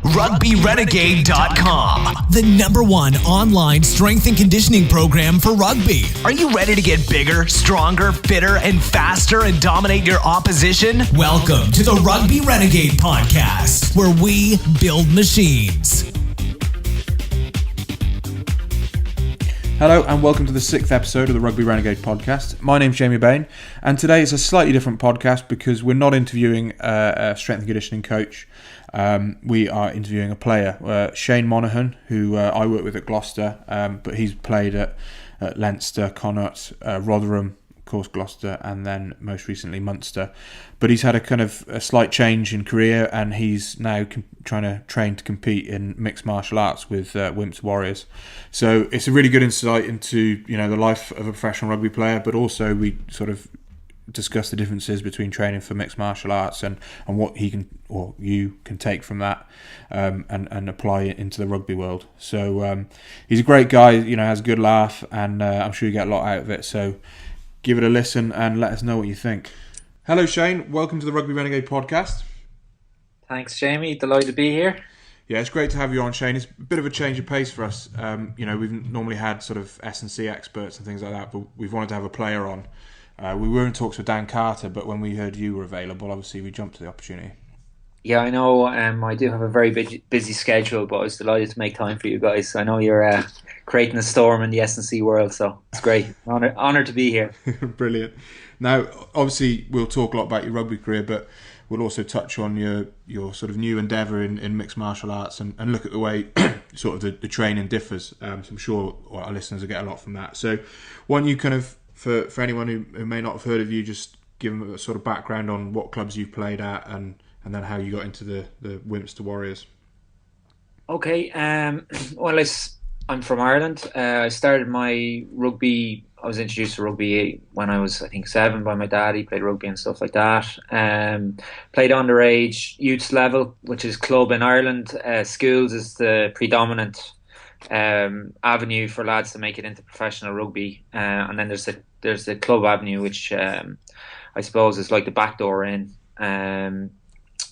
RugbyRenegade.com, the #1 online strength and conditioning program for rugby. Are you ready to get bigger, stronger, fitter, and faster and dominate your opposition? Welcome to the Rugby Renegade Podcast, where we build machines. Hello and welcome to the 6th episode of the Rugby Renegade Podcast. My name's Jamie Bain, and today is a slightly different podcast because we're not interviewing a strength and conditioning coach. We are interviewing a player, Shane Monahan, who I work with at Gloucester, but he's played at Leinster, Connacht, Rotherham, of course Gloucester, and then most recently Munster. But he's had a slight change in career, and he's now trying to train to compete in mixed martial arts with Wimps Warriors. So it's a really good insight into the life of a professional rugby player, but also we sort of discuss the differences between training for mixed martial arts and what he can or you can take from that and apply it into the rugby world. So he's a great guy, has a good laugh, and I'm sure you get a lot out of it. So give it a listen and let us know what you think. Hello Shane, welcome to the Rugby Renegade Podcast. Thanks Jamie, delighted to be here. Yeah, it's great to have you on, Shane. It's a bit of a change of pace for us. We've normally had sort of S&C experts and things like that, but we've wanted to have a player on. We were in talks with Dan Carter, but when we heard you were available, obviously we jumped to the opportunity. Yeah, I know. I do have a very busy schedule, but I was delighted to make time for you guys. I know you're creating a storm in the S&C world, so it's great. Honoured to be here. Brilliant. Now, obviously, we'll talk a lot about your rugby career, but we'll also touch on your sort of new endeavour in mixed martial arts and look at the way sort of the training differs. So I'm sure our listeners will get a lot from that. So why don't you kind of, for anyone who may not have heard of you, just give them a sort of background on what clubs you've played at and then how you got into the Wimps to Warriors. Okay, well, I'm from Ireland. I started my rugby. I was introduced to rugby when I was, I think, 7 by my dad. He played rugby and stuff like that. Played underage youths level, which is club in Ireland. Schools is the predominant avenue for lads to make it into professional rugby. And then there's the club avenue, which I suppose is like the back door in.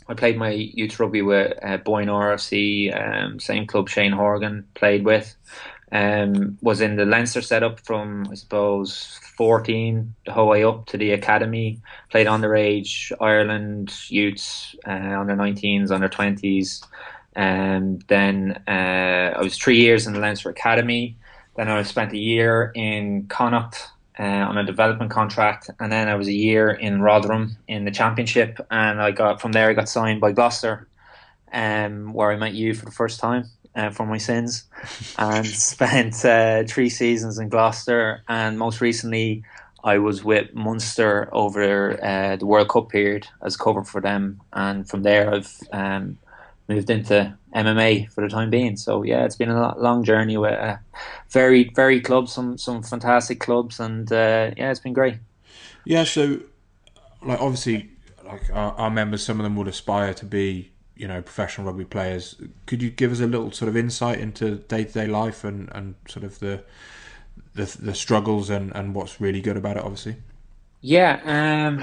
I played my youth rugby with Boyne RFC, same club Shane Horgan played with. Was in the Leinster setup from, I suppose, 14 the whole way up to the academy. Played underage Ireland youths, under 19s, under 20s. And then I was 3 years in the Leinster academy. Then I spent a year in Connacht on a development contract, and then I was a year in Rotherham in the championship, and I got signed by Gloucester, where I met you for the first time for my sins, and spent 3 seasons in Gloucester, and most recently I was with Munster over the World Cup period as cover for them, and from there I've moved into MMA for the time being. So yeah, it's been a long journey with very clubs, some fantastic clubs, and it's been great. Yeah, so obviously our members, some of them would aspire to be professional rugby players. Could you give us a little sort of insight into day-to-day life and sort of the struggles and what's really good about it, obviously? Yeah,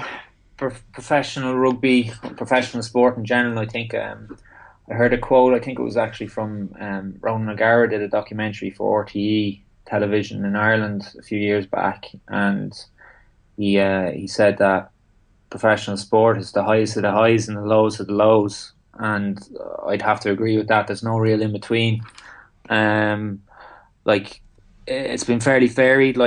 professional rugby, professional sport in general, I think I heard a quote, I think it was actually from Ronan O'Gara, did a documentary for RTE television in Ireland a few years back, and he said that professional sport is the highest of the highs and the lowest of the lows, and I'd have to agree with that. There's no real in between. It's been fairly varied,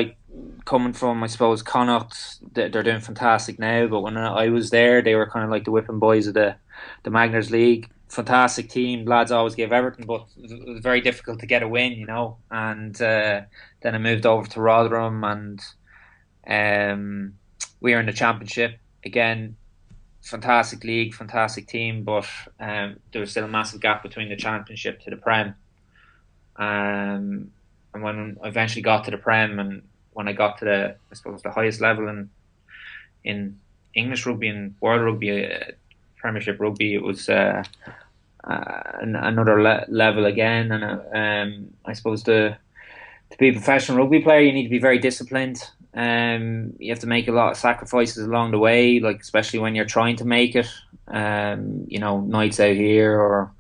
coming from, I suppose, Connacht, they're doing fantastic now, but when I was there, they were kind of like the whipping boys of the Magners League. Fantastic team, lads always gave everything, but it was very difficult to get a win, and then I moved over to Rotherham, and we were in the championship again. Fantastic league, fantastic team, but there was still a massive gap between the championship to the Prem, and when I eventually got to the Prem, and when I got to the highest level in English rugby and world rugby, Premiership rugby, it was another level again. And I suppose to be a professional rugby player, you need to be very disciplined. You have to make a lot of sacrifices along the way, especially when you're trying to make it. Nights out here, or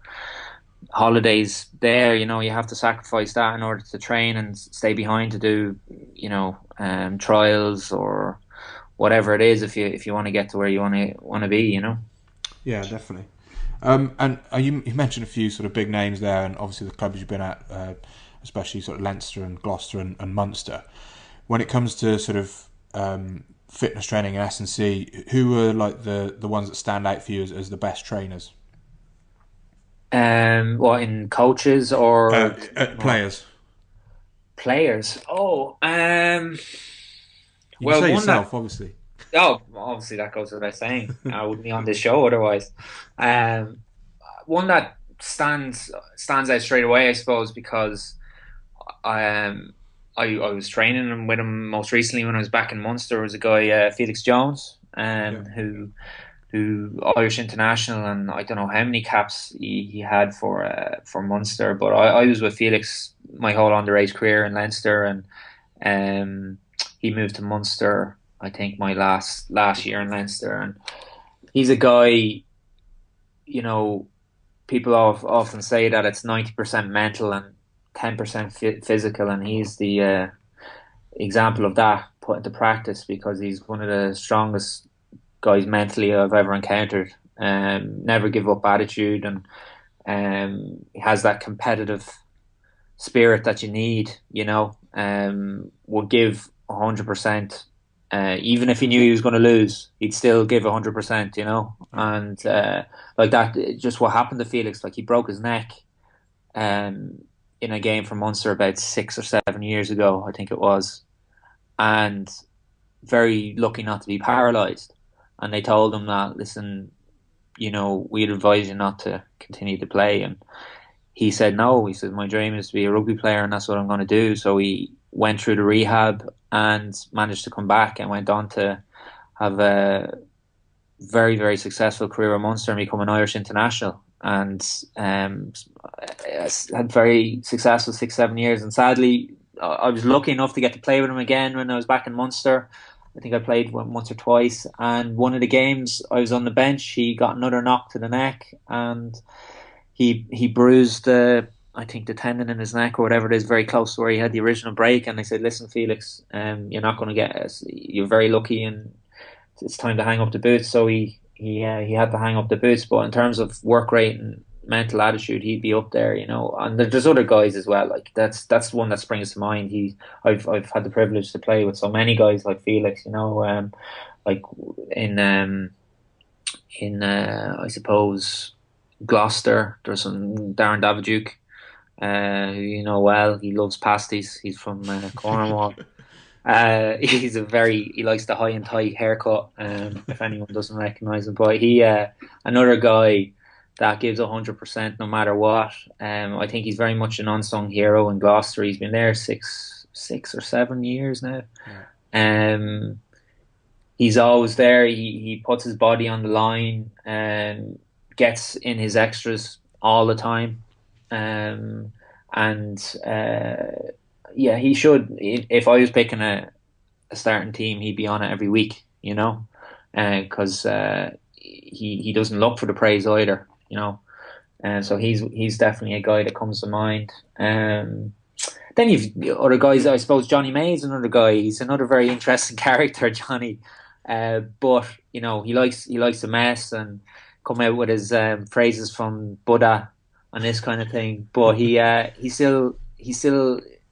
holidays there. You have to sacrifice that in order to train and stay behind to do, trials or whatever it is if you want to get to where you want to be. Yeah, definitely. And you mentioned a few sort of big names there, and obviously the clubs you've been at, especially sort of Leinster and Gloucester and Munster. When it comes to sort of fitness training in S&C, who are like the ones that stand out for you as the best trainers? What, in coaches or players? Players. Oh, You can say yourself, obviously. Oh, obviously that goes without saying. I wouldn't be on this show otherwise. One that stands out straight away, I suppose, because I was training with him most recently when I was back in Munster. Was a guy, Felix Jones, who Irish international, and I don't know how many caps he had for Munster. But I was with Felix my whole underage career in Leinster, and he moved to Munster, I think, my last year in Leinster. And he's a guy, people often say that it's 90% mental and 10% physical, and he's the example of that put into practice, because he's one of the strongest guys mentally I've ever encountered. Never give up attitude, and he has that competitive spirit that you need. Will give 100%. Even if he knew he was going to lose, he'd still give 100%. And like that, just what happened to Felix, like he broke his neck in a game for Munster about 6 or 7 years ago, I think it was, and very lucky not to be paralysed. And they told him that, listen, we'd advise you not to continue to play. And he said no. He said, my dream is to be a rugby player, and that's what I'm going to do. So he went through the rehab and managed to come back, and went on to have a very, very successful career at Munster and become an Irish international. And had very successful 6-7 years. And sadly, I was lucky enough to get to play with him again when I was back in Munster. I think I played once or twice, and one of the games I was on the bench, he got another knock to the neck, and he bruised I think the tendon in his neck or whatever it is, very close to where he had the original break. And they said, listen, Felix, you're not going to get us. You're very lucky, and it's time to hang up the boots. So he had to hang up the boots. But in terms of work rate and mental attitude, he'd be up there, And there's other guys as well. Like that's the one that springs to mind. I've had the privilege to play with so many guys like Felix, like in I suppose Gloucester, there's some Darren Daviduke, who you know well. He loves pasties. He's from Cornwall. He likes the high and tight haircut. If anyone doesn't recognise him, but he another guy that gives 100% no matter what. I think he's very much an unsung hero in Gloucester. He's been there 6 or 7 years now. Yeah. He's always there. He puts his body on the line and gets in his extras all the time. He should. If I was picking a starting team, he'd be on it every week, because he doesn't look for the praise either, and so he's definitely a guy that comes to mind. Then you've other guys. I suppose Johnny May's another guy. He's another very interesting character, Johnny. But he likes to mess and come out with his phrases from Buddha and this kind of thing. But he still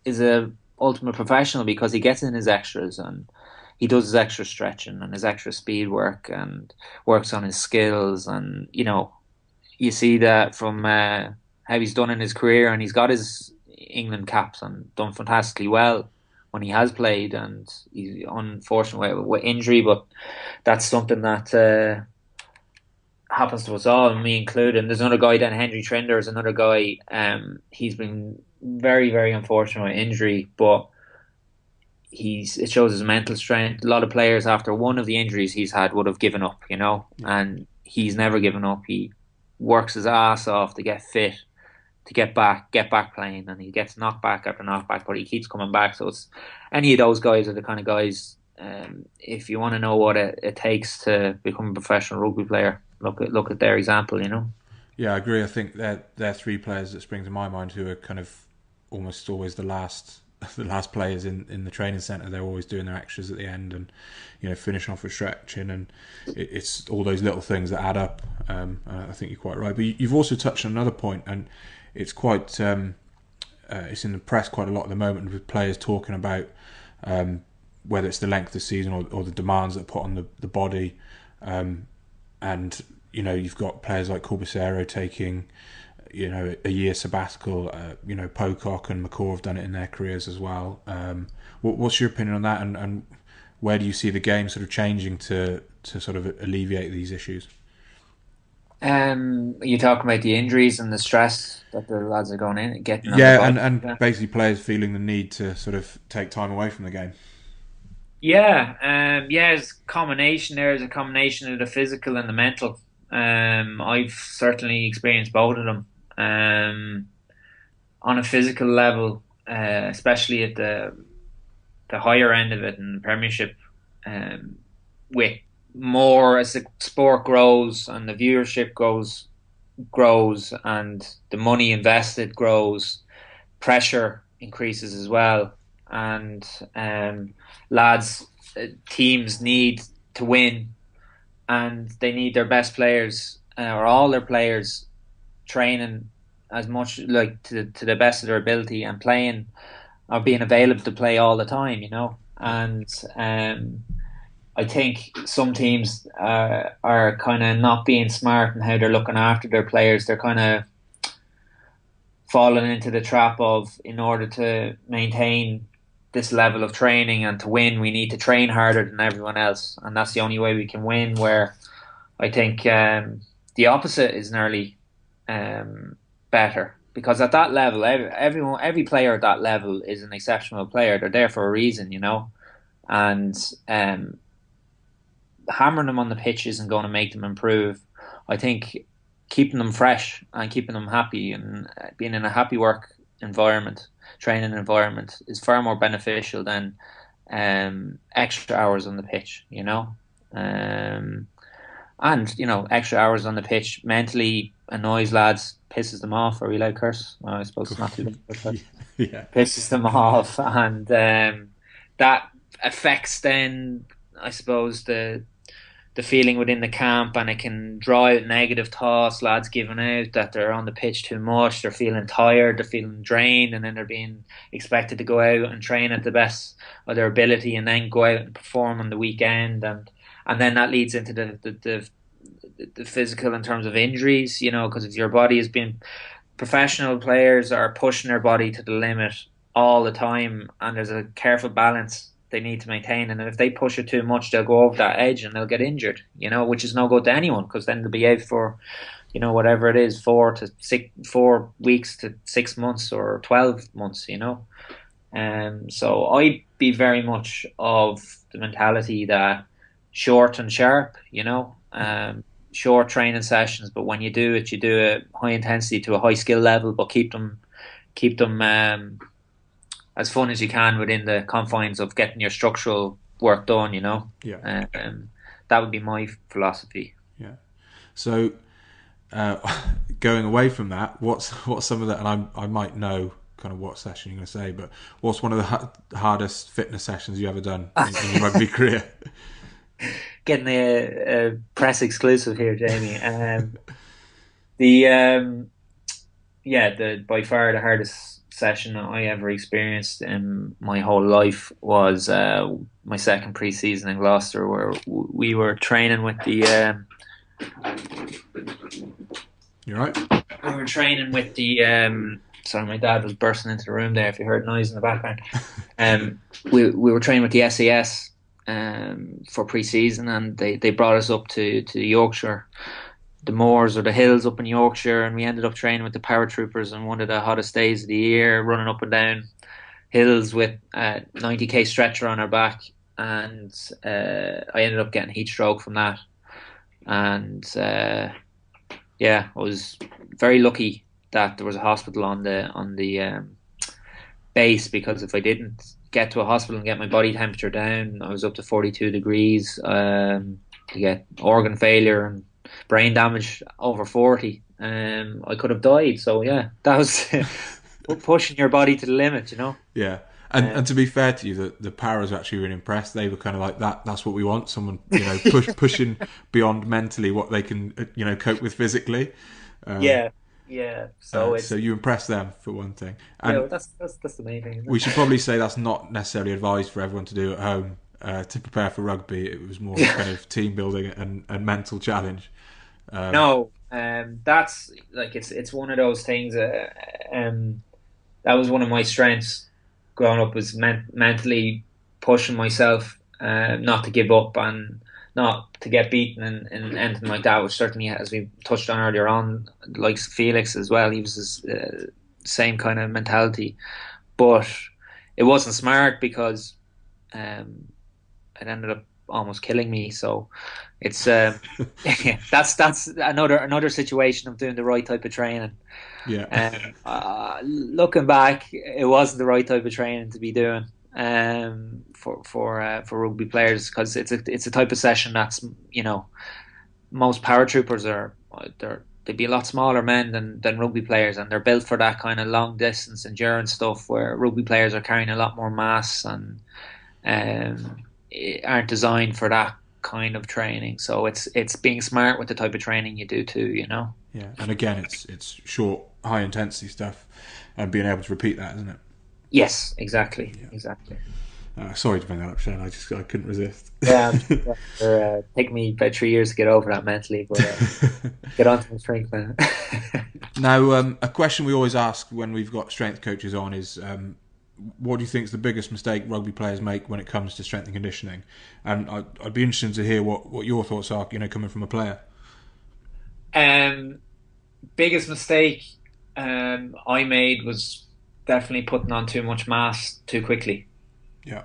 is a ultimate professional, because he gets in his extras and he does his extra stretching and his extra speed work and works on his skills. And you see that from how he's done in his career, and he's got his England caps and done fantastically well when he has played, and he's unfortunate with injury, but that's something that happens to us all, me included. And there's another guy, then Henry Trinder is another guy. He's been very, very unfortunate with injury, but it shows his mental strength. A lot of players after one of the injuries he's had would have given up, and he's never given up. He works his ass off to get fit, to get back playing, and he gets knocked back after knocked back, but he keeps coming back. So it's any of those guys are the kind of guys. If you want to know what it takes to become a professional rugby player, look at their example. Yeah, I agree. I think they're three players that spring to my mind who are kind of almost always the last players in the training centre. They're always doing their extras at the end and finishing off with stretching, and it's all those little things that add up. I think you're quite right. But you've also touched on another point, and it's quite it's in the press quite a lot at the moment with players talking about whether it's the length of the season or the demands that are put on the body, and you've got players like Corbicero taking a year sabbatical. Pocock and McCaw have done it in their careers as well. What's your opinion on that, and where do you see the game sort of changing to sort of alleviate these issues? You talking about the injuries and the stress that the lads are going in getting. And basically players feeling the need to sort of take time away from the game. It's a combination. There's a combination of the physical and the mental. I've certainly experienced both of them. On a physical level, especially at the higher end of it in the Premiership, with more as the sport grows and the viewership grows and the money invested grows, pressure increases as well, and teams need to win, and they need their best players or all their players training as much like to the best of their ability and playing or being available to play all the time, and I think some teams are kind of not being smart in how they're looking after their players. They're kind of falling into the trap of, in order to maintain this level of training and to win, we need to train harder than everyone else, and that's the only way we can win. Where I think the opposite is nearly better, because at that level, every player at that level is an exceptional player. They're there for a reason, and hammering them on the pitch isn't going to make them improve. I think keeping them fresh and keeping them happy and being in a happy work environment, training environment, is far more beneficial than extra hours on the pitch, and extra hours on the pitch mentally annoys lads, pisses them off. Are we allowed to curse? Well, I suppose it's not too bad. Yeah. Pisses them off, and that affects then, I suppose, the feeling within the camp, and it can draw out negative thoughts. Lads giving out that they're on the pitch too much, they're feeling tired, they're feeling drained, and then they're being expected to go out and train at the best of their ability and then go out and perform on the weekend, and then that leads into the physical in terms of injuries, because if your body has been, professional players are pushing their body to the limit all the time, and there's a careful balance they need to maintain, and if they push it too much, they'll go over that edge and they'll get injured, which is no good to anyone, because then they'll be out for whatever it is, 4 weeks to 6 months or 12 months. So I'd be very much of the mentality that short and sharp, short training sessions, but when you do it high intensity to a high skill level, but keep them as fun as you can within the confines of getting your structural work done, Yeah. That would be my philosophy. Yeah. So, going away from that, what's some of that, and I might know kind of what session you're going to say, but what's one of the hardest fitness sessions you ever done in your rugby career? Getting a press exclusive here, Jamie. The by far the hardest session I ever experienced in my whole life was my second pre-season in Gloucester, where we were training with the You're right. we were training with the sorry, my dad was bursting into the room there if you heard noise in the background. We were training with the SAS for pre-season, and they brought us up to Yorkshire, the moors or the hills up in Yorkshire, and we ended up training with the paratroopers on one of the hottest days of the year, running up and down hills with a 90k stretcher on our back, and I ended up getting heat stroke from that, and I was very lucky that there was a hospital on the base, because if I didn't get to a hospital and get my body temperature down, I was up to 42 degrees, to get organ failure and brain damage over 40, I could have died. So yeah, that was pushing your body to the limit, you know. Yeah. And to be fair to you, the Paras were actually really impressed. They were kind of like, that's what we want. Someone, pushing beyond mentally what they can, cope with physically. Yeah. So you impressed them for one thing. And yeah, that's the main thing. We should probably say that's not necessarily advised for everyone to do at home to prepare for rugby. It was more kind of team building and mental challenge. That's like it's one of those things. That was one of my strengths growing up, was mentally pushing myself, not to give up and not to get beaten and anything like that. Which certainly, as we touched on earlier on, like Felix as well, he was the same kind of mentality, but it wasn't smart because it ended up almost killing me. So it's that's another situation of doing the right type of training. Yeah. Looking back, it wasn't the right type of training to be doing for rugby players, because it's a type of session that's, most paratroopers they'd be a lot smaller men than rugby players, and they're built for that kind of long distance endurance stuff, where rugby players are carrying a lot more mass and aren't designed for that kind of training. So it's being smart with the type of training you do too, Yeah, and again, it's short, high intensity stuff, and being able to repeat that, isn't it? Yes, exactly. Sorry to bring that up, Shane. I couldn't resist. Yeah, take me about 3 years to get over that mentally, but get on to my strength now. Now, a question we always ask when we've got strength coaches on is, what do you think is the biggest mistake rugby players make when it comes to strength and conditioning? And I'd be interested to hear what your thoughts are, coming from a player. Biggest mistake I made was definitely putting on too much mass too quickly. Yeah.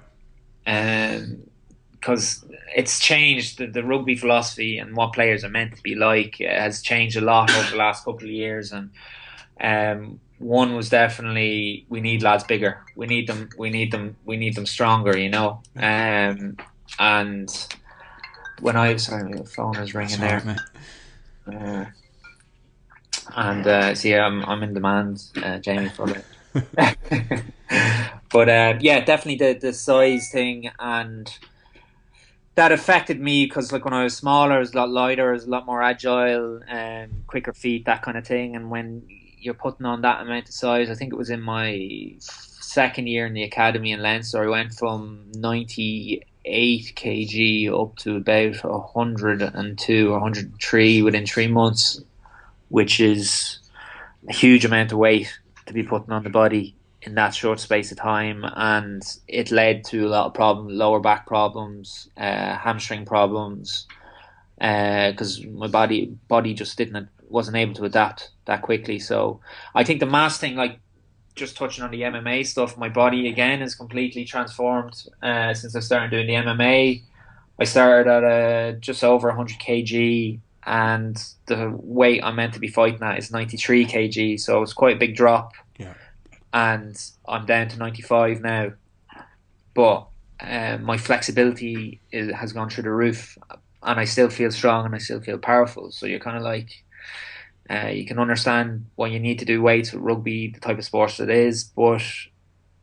Because it's changed, the rugby philosophy and what players are meant to be like has changed a lot over the last couple of years, and one was definitely, we need lads bigger. We need them stronger, And when sorry, my phone is ringing there. See, I'm in demand, Jamie, for it. But definitely the size thing, and that affected me because, like, when I was smaller, I was a lot lighter, I was a lot more agile, quicker feet, that kind of thing. And when you're putting on that amount of size, I think it was in my second year in the academy in Leinster, I went from 98 kg up to about 102 or 103 within 3 months, which is a huge amount of weight to be putting on the body in that short space of time. And it led to a lot of problems, lower back problems, hamstring problems, because my body just wasn't able to adapt that quickly. So I think the mass thing, like just touching on the MMA stuff, my body again is completely transformed since I started doing the MMA. I started at just over 100 kg, and the weight I'm meant to be fighting at is 93 kg, so it's quite a big drop. Yeah. And I'm down to 95 now, but my flexibility has gone through the roof, and I still feel strong and I still feel powerful. So you're kind of like, you can understand why you need to do weights with rugby, the type of sports it is, but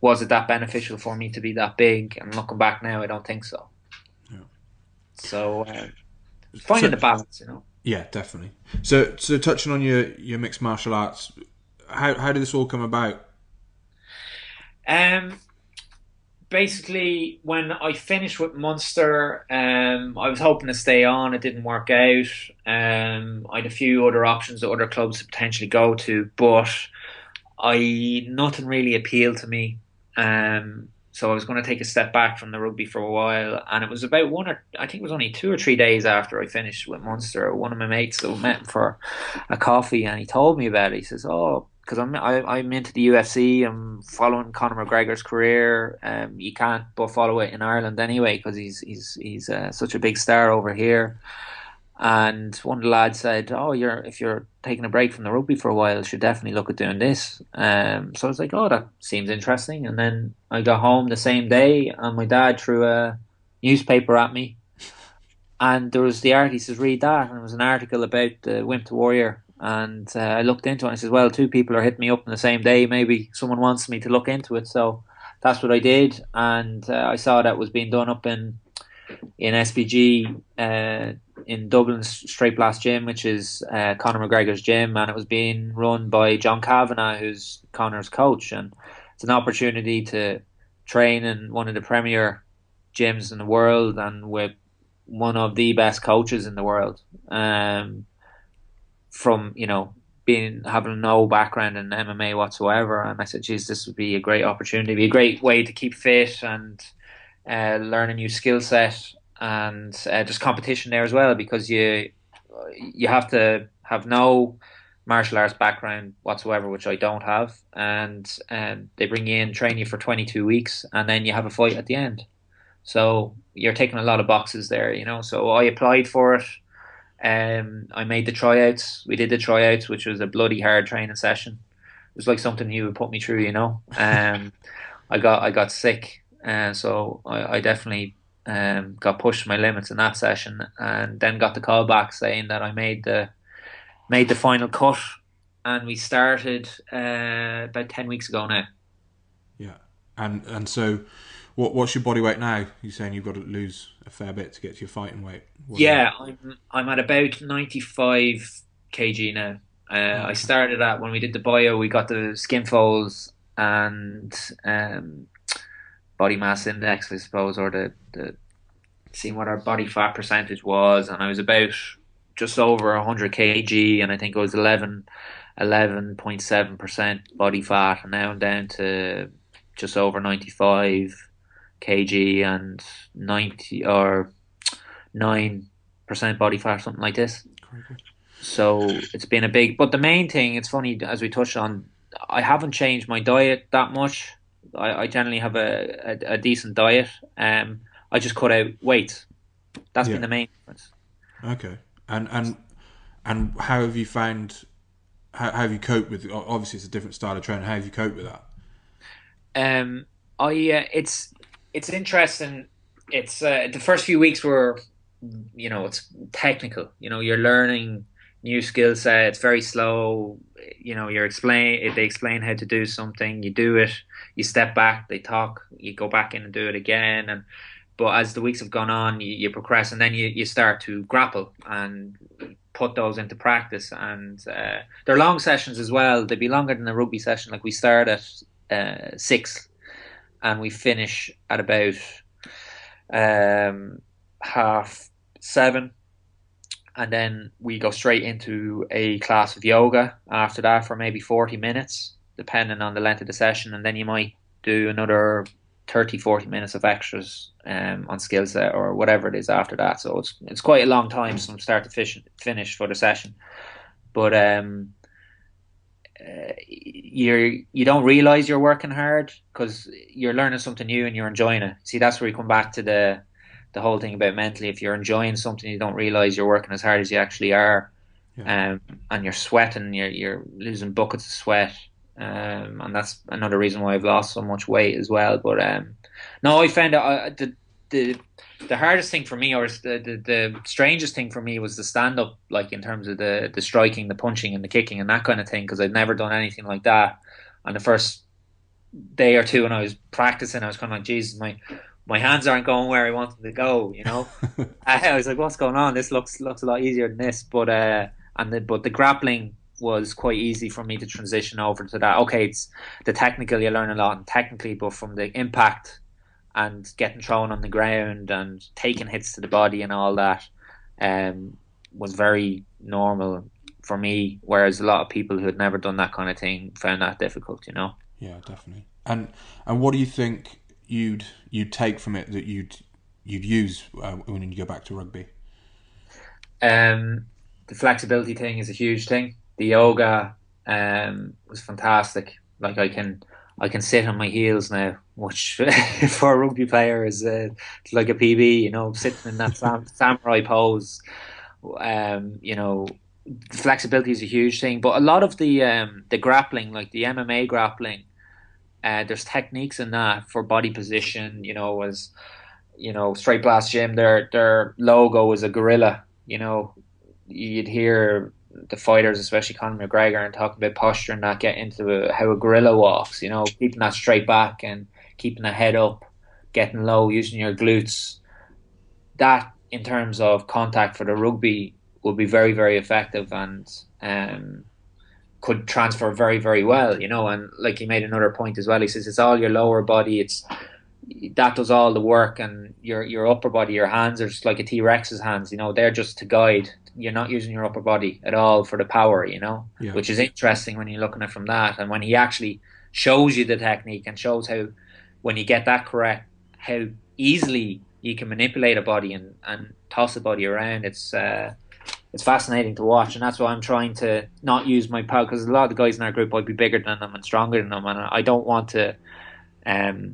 was it that beneficial for me to be that big? And looking back now, I don't think so. Yeah. So finding the balance, Yeah, definitely. So touching on your mixed martial arts, how did this all come about? Basically, when I finished with Munster, I was hoping to stay on. It didn't work out. I had a few other options at other clubs to potentially go to, but nothing really appealed to me. So I was going to take a step back from the rugby for a while, and it was about I think it was only 2 or 3 days after I finished with Munster, one of my mates that met him for a coffee, and he told me about it. He says, because I'm into the UFC, I'm following Conor McGregor's career. You can't but follow it in Ireland anyway, because he's such a big star over here. And one of the lads said, if you're taking a break from the rugby for a while, you should definitely look at doing this. So I was like, that seems interesting. And then I got home the same day, and my dad threw a newspaper at me. And there was the article, he says, read that. And it was an article about the Wimp to Warrior And I looked into it and I said, well, two people are hitting me up on the same day. Maybe someone wants me to look into it. So that's what I did. And I saw that was being done up in SBG in Dublin's Straight Blast Gym, which is Conor McGregor's gym. And it was being run by John Kavanagh, who's Conor's coach. And it's an opportunity to train in one of the premier gyms in the world and with one of the best coaches in the world. From having no background in MMA whatsoever, and I said, geez, this would be a great opportunity, be a great way to keep fit and learn a new skill set, and there's competition there as well, because you have to have no martial arts background whatsoever, which I don't have, and they bring you in, train you for 22 weeks, and then you have a fight at the end. So you're taking a lot of boxes there, So I applied for it. I made the tryouts. We did the tryouts, which was a bloody hard training session. It was like something you would put me through, I got sick, so I definitely got pushed to my limits in that session, and then got the call back saying that I made the final cut, and we started about 10 weeks ago now. Yeah, and so. What's your body weight now? You're saying you've got to lose a fair bit to get to your fighting weight. I'm at about 95 kg now. I started at, when we did the bio, we got the skin folds and body mass index, I suppose, or the seeing what our body fat percentage was, and I was about just over 100 kg, and I think it was 11.7% body fat, and now I'm down to just over 95 kg and 90 or 9% body fat, something like this. So it's been a big, but the main thing, it's funny, as we touched on, I haven't changed my diet that much. I generally have a decent diet. I just cut out weight. That's been the main difference. Okay. And how have you found, how have you coped with, obviously it's a different style of training, how have you coped with that? It's interesting. It's the first few weeks were, it's technical. You're learning new skill set. It's very slow. They explain how to do something. You do it. You step back. They talk. You go back in and do it again. But as the weeks have gone on, you progress, and then you start to grapple and put those into practice. And they're long sessions as well. They'd be longer than a rugby session. Like we start at 6. And we finish at about 7:30, and then we go straight into a class of yoga after that for maybe 40 minutes, depending on the length of the session, and then you might do another 30-40 minutes of extras on skill set or whatever it is after that. So it's quite a long time from start to finish for the session, but you don't realize you're working hard because you're learning something new and you're enjoying it. See, that's where you come back to the whole thing about mentally. If you're enjoying something, you don't realize you're working as hard as you actually are. And you're sweating, you're losing buckets of sweat, and that's another reason why I've lost so much weight as well. But no, I found that the hardest thing for me, or the strangest thing for me, was the stand up, like in terms of the striking, the punching, and the kicking, and that kind of thing, because I'd never done anything like that. And the first day or two when I was practicing, I was kind of like, Jesus, my hands aren't going where I want them to go. I was like, what's going on? This looks a lot easier than this. But the grappling was quite easy for me to transition over to that. Okay, it's the technical, you learn a lot technically, but from the impact and getting thrown on the ground and taking hits to the body and all that was very normal for me, whereas a lot of people who had never done that kind of thing found that difficult. Yeah, definitely. And what do you think you'd take from it that you'd use when you go back to rugby? The flexibility thing is a huge thing. The yoga was fantastic. Like I can sit on my heels now, which for a rugby player is like a PB, sitting in that samurai pose. Flexibility is a huge thing, but a lot of the grappling, like the MMA grappling, there's techniques in that for body position. As Straight Blast Gym, their logo was a gorilla. You'd hear the fighters, especially Conor McGregor, and talking about posture and that, get into how a gorilla walks, you know, keeping that straight back and keeping the head up, getting low, using your glutes. That, in terms of contact for the rugby, would be very, very effective and could transfer very, very well, you know. And like he made another point as well, he says it's all your lower body, that does all the work, and your upper body, your hands are just like a T-Rex's hands, you know, they're just to guide. You're not using your upper body at all for the power, you know, which is interesting when you're looking at it from that. And when he actually shows you the technique and shows how, when you get that correct, how easily you can manipulate a body and toss a body around, it's fascinating to watch. And that's why I'm trying to not use my power, because a lot of the guys in our group, I'd be bigger than them and stronger than them, and I don't want to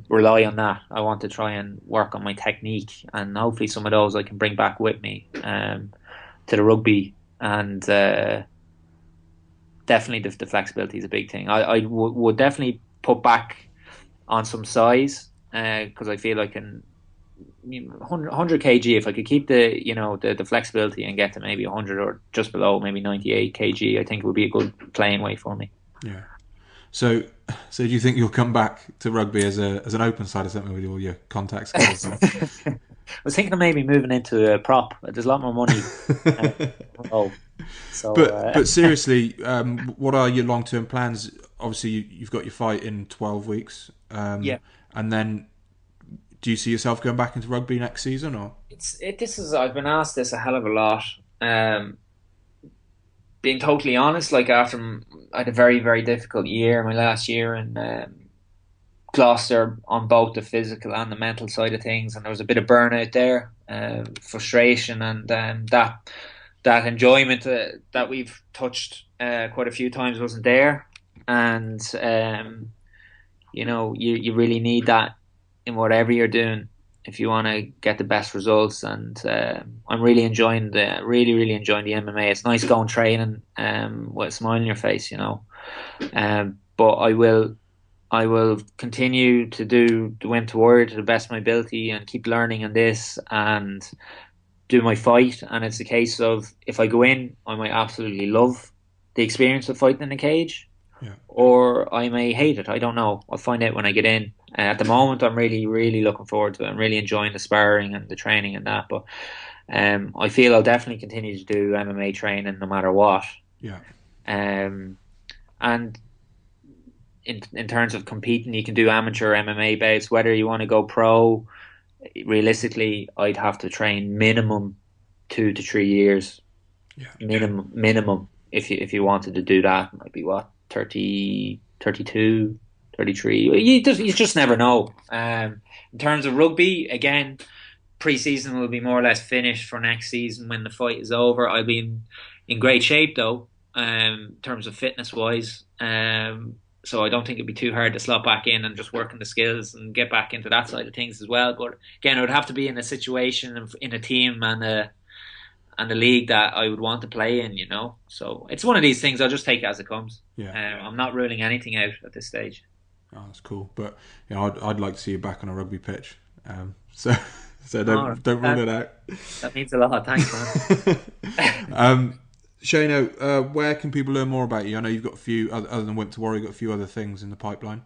rely on that. I want to try and work on my technique, and hopefully some of those I can bring back with me to the rugby. And definitely the flexibility is a big thing. I would definitely put back on some size, because I feel I can 100 kg, if I could keep the flexibility and get to maybe 100 or just below, maybe 98 kg, I think it would be a good playing weight for me. Yeah. So do you think you'll come back to rugby as an open side or something with all your contact skills? I was thinking of maybe moving into a prop. There's a lot more money. But seriously, what are your long-term plans? Obviously, you've got your fight in 12 weeks. And then, do you see yourself going back into rugby next season, or? I've been asked this a hell of a lot. Being totally honest, like after I had a very, very difficult year, my last year in Gloucester, on both the physical and the mental side of things, and there was a bit of burnout there, frustration, and that enjoyment that we've touched quite a few times wasn't there, and you know, you really need that in whatever you're doing if you want to get the best results. And I'm really enjoying the MMA. It's nice going training with a smile on your face, you know. But I will continue to win toward to the best of my ability and keep learning in this and do my fight. And it's a case of, if I go in, I might absolutely love the experience of fighting in a cage, or I may hate it. I don't know. I'll find out when I get in. At the moment, I'm really, really looking forward to it. I'm really enjoying the sparring and the training and that. But I feel I'll definitely continue to do MMA training no matter what. Yeah. And in terms of competing, you can do amateur MMA bouts. Whether you want to go pro, realistically, I'd have to train minimum 2 to 3 years. Yeah. Minimum. If you wanted to do that, it might be what, 30, 32, 33. You just never know. In terms of rugby, again, pre-season will be more or less finished for next season when the fight is over. I'll be in great shape though, in terms of fitness wise. So I don't think it'd be too hard to slot back in and just work on the skills and get back into that side of things as well. But again, it would have to be in a situation, in a team and a league that I would want to play in, you know. So it's one of these things. I'll just take it as it comes. Yeah. I'm not ruling anything out at this stage. Oh, that's cool. But you know, I'd like to see you back on a rugby pitch. So don't rule it out. That means a lot. Thanks, man. Shane, where can people learn more about you? I know you've got a few, other than Winter Warrior, you've got a few other things in the pipeline.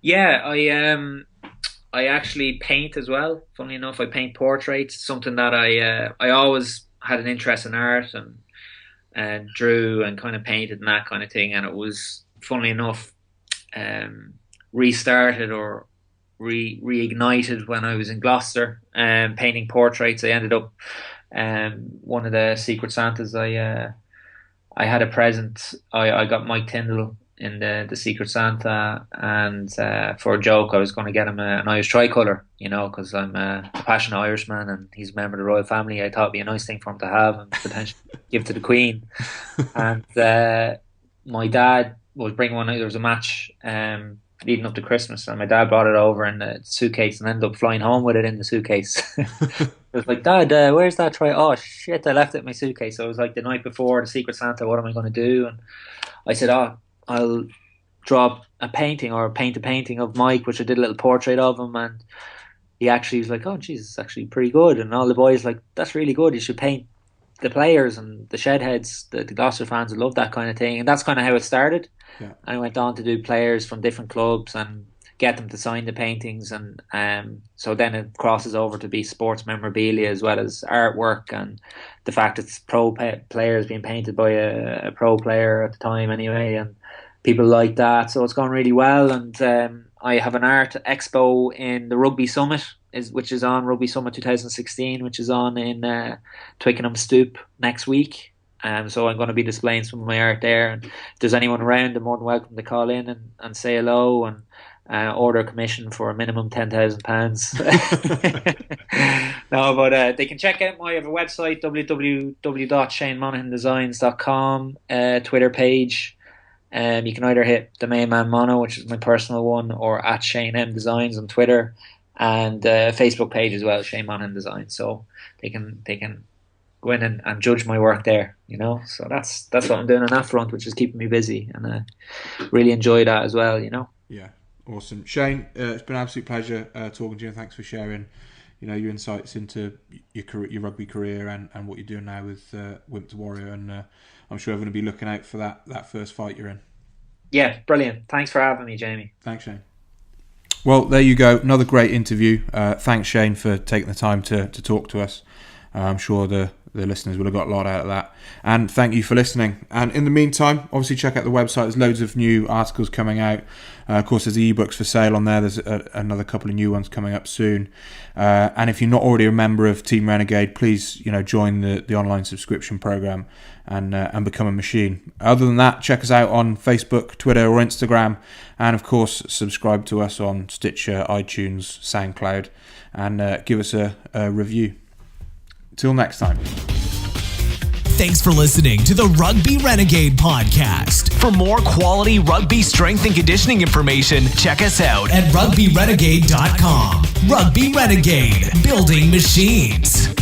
Yeah, I actually paint as well. Funnily enough, I paint portraits. Something that I always had an interest in art and drew and kind of painted and that kind of thing. And it was, funnily enough, restarted or reignited when I was in Gloucester, painting portraits. I ended up one of the Secret Santas. I had a present. I got Mike Tyndall in the Secret Santa, and for a joke I was going to get him an Irish tricolour, you know, because I'm a passionate Irishman and he's a member of the royal family. I thought it'd be a nice thing for him to have and potentially give to the Queen. And my dad was bringing one. There was a match leading up to Christmas, and my dad brought it over in the suitcase and ended up flying home with it in the suitcase. I was like, Dad, where's that try? Oh shit, I left it in my suitcase. So it was like the night before the Secret Santa. What am I going to do? And I said, I'll draw a painting or paint a painting of Mike, which I did a little portrait of him, and he actually was like, oh Jesus, it's actually pretty good. And all the boys like, that's really good, you should paint the players and the shed heads, the Gloucester fans love that kind of thing, and that's kind of how it started. Yeah. And I went on to do players from different clubs and get them to sign the paintings, and so then it crosses over to be sports memorabilia as well as artwork, and the fact it's players being painted by a pro player at the time anyway, and people like that. So it's gone really well, and I have an art expo in the Rugby Summit, which is on Rugby Summit 2016, which is on in Twickenham Stoop next week. So I'm going to be displaying some of my art there, and if there's anyone around, they're more than welcome to call in and say hello and order a commission for a minimum £10,000. No, but they can check out I have a website, www.shanemonahandesigns.com, Twitter page. You can either hit the main man Mono, which is my personal one, or at Shane M Designs on Twitter, and Facebook page as well, Shane Monahan Designs. So they can go in and judge my work there, you know. So that's what I'm doing on that front, which is keeping me busy, and I really enjoy that as well, you know. Yeah, awesome, Shane. It's been an absolute pleasure talking to you, and thanks for sharing, you know, your insights into your rugby career and what you're doing now with Wimp to Warrior, and I'm sure everyone will be looking out for that first fight you're in. Yeah, brilliant. Thanks for having me, Jamie. Thanks, Shane. Well, there you go. Another great interview. Thanks, Shane, for taking the time to talk to us. I'm sure the listeners will have got a lot out of that. And thank you for listening. And in the meantime, obviously check out the website. There's loads of new articles coming out. Of course, there's the ebooks for sale on there. There's another couple of new ones coming up soon. And if you're not already a member of Team Renegade, please, you know, join the online subscription program and become a machine. Other than that, check us out on Facebook, Twitter, or Instagram. And of course, subscribe to us on Stitcher, iTunes, SoundCloud, and give us a review. Till next time. Thanks for listening to the Rugby Renegade Podcast. For more quality rugby strength and conditioning information, check us out at rugbyrenegade.com. Rugby Renegade, building machines.